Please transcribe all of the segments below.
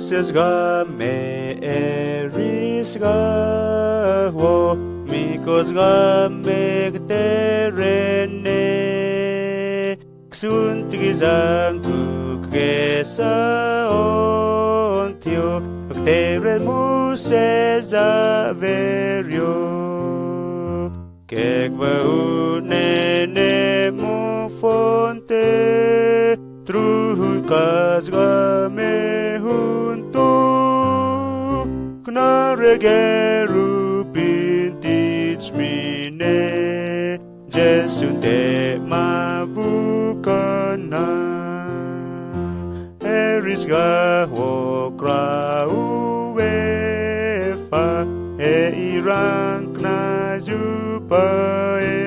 Moses ga me eris ga wo mikos ga me terene ksuntigizang kukesa ontio teren Moses averio Kekva unene mu fonte trukas ga me hunto knare geru pintis mine jesunte mavukana eris ga wo kra uefa e irang na jupae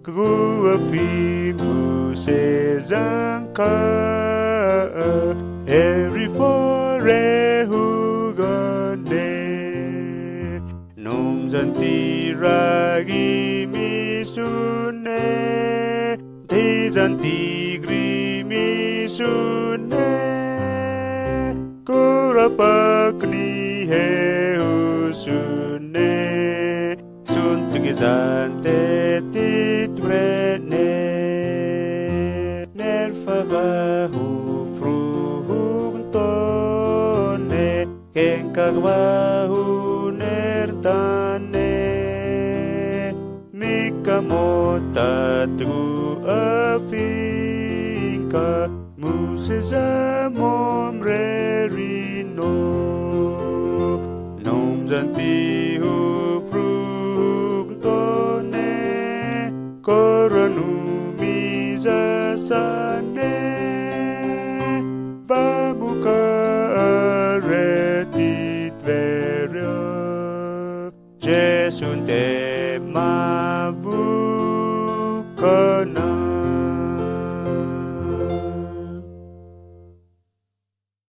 kugua fimu sezanka every fore hugane nom zanti ragi misune te zanti gri misune kurapakni he usune suntigizante titbrene nerfagahu fruhtone kenkagwahu nertane mikamotatu afinka musezamomrerino nomzantihu fruhtone koranu